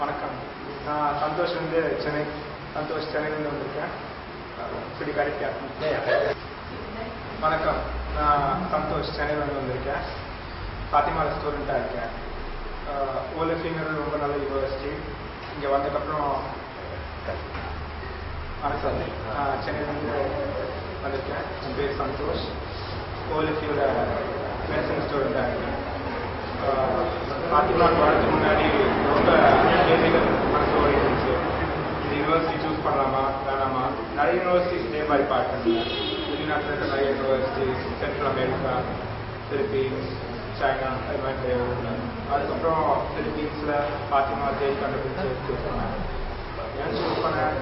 வணக்கம். நான் சந்தோஷ் சென்னையிலேருந்து வந்திருக்கேன். இப்படி கரெக்டா? வணக்கம், நான் சந்தோஷ் சென்னையிலேருந்து வந்திருக்கேன். பாத்திமாவில் ஸ்டூடெண்ட்டாக இருக்கேன். ஓலஃபிங்கிறது ரொம்ப நல்ல யூனிவர்சிட்டி. இங்கே வந்ததுக்கப்புறம் வணக்கம், சென்னையிலேருந்து வந்திருக்கேன். என் பேர் சந்தோஷ். ஓலஃபியோட மெடிசன் ஸ்டூடெண்ட்டாக இருக்கேன். பாத்திமாவுக்கு வரதுக்கு முன்னாடி ரொம்ப கேள்விகள் மனசோடு இருந்துச்சு. இது யூனிவர்சிட்டி சூஸ் பண்ணலாமா வேணாமா. நிறைய யூனிவர்சிட்டிஸ் இதே மாதிரி பார்த்தேன். வெளிநாட்டில் இருக்க நிறைய universities, central America, Philippines, China, அது மாதிரி நிறைய. அதுக்கப்புறம் பிலிப்பீன்ஸில் பாத்திமா தேடி கண்டுபிடிச்சு சூஸ் பண்ணேன். ஏன் சூஸ் பண்ணேன்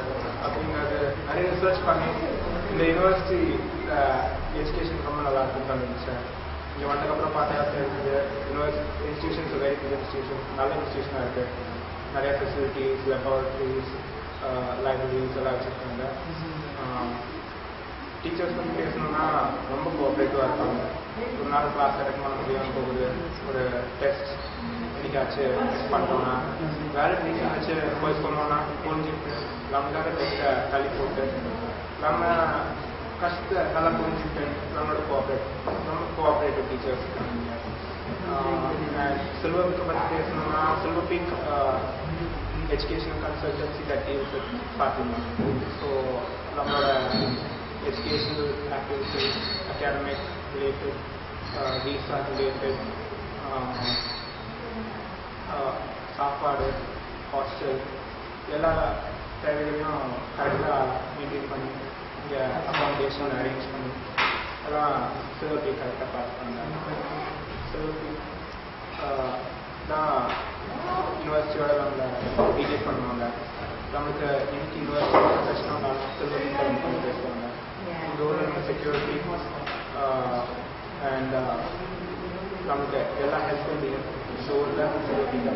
அப்படிங்கிறது நிறைய ரிசர்ச் பண்ணி இந்த யூனிவர்சிட்டி எஜுகேஷன் ரொம்ப நல்லா இருக்குன்னு கண்டுபிடிச்சேன். இங்கே வந்ததுக்கப்புறம் பார்த்தா தெரிஞ்சது university institutions very good institution, நல்ல இன்ஸ்டியூஷனாக இருக்குது. நிறைய ஃபெசிலிட்டிஸ், லெபார்ட்ரிஸ், லைப்ரரிஸ் எல்லாம் வச்சுருக்காங்க. டீச்சர்ஸ் பற்றி பேசணுன்னா ரொம்ப கோஆப்ரேட்டிவாக இருப்பாங்க. ஒரு நாள் கிளாஸ் அட்டெண்ட் பண்ண முடியாமல் போகுது, ஒரு டெஸ்ட் என்னைக்காச்சும் பண்ணோன்னா, வேறு டீச்சராச்சும் போய் சொன்னோன்னா புரிஞ்சுக்கிட்டு நமக்காக டெஸ்ட்டை தள்ளி போட்டு நம்ம கஷ்டத்தை நல்லா புரிஞ்சுக்கிட்டு நம்மளோட கோஆப்ரேட்டிவ் டீச்சர்ஸ் இருக்காங்க. சில்வர் பீக்கை பற்றி பேசணும்னா silver peak educational consultancy that deals with Fathima. So நம்மளோட educational activities, academic related, visa related, சாப்பாடு, ஹாஸ்டல் எல்லா தேவைகளையும் கரெக்டாக மெயின்டைன் பண்ணி இங்கே அக்காமடேஷன் அரேஞ்ச் பண்ணி அதெல்லாம் சில்வர் பீக் கரெக்டாக பாஸ் பண்ணாங்க. சில்வர் பீக் தான் யூனிவர்சிட்டியோட நம்மளை டீல் பண்ணுவாங்க. நம்மளுக்கு இன்னைக்கு யூனிவர்சிட்டி பிரச்சனை வந்தாலும் சில்வர் பீக் பண்ணி பேசுவாங்க. இதோட நம்ம செக்யூரிட்டி அண்ட் நம்மளுக்கு எல்லா ஹெல்ப்பும் டோரில் சில்வர் பீக்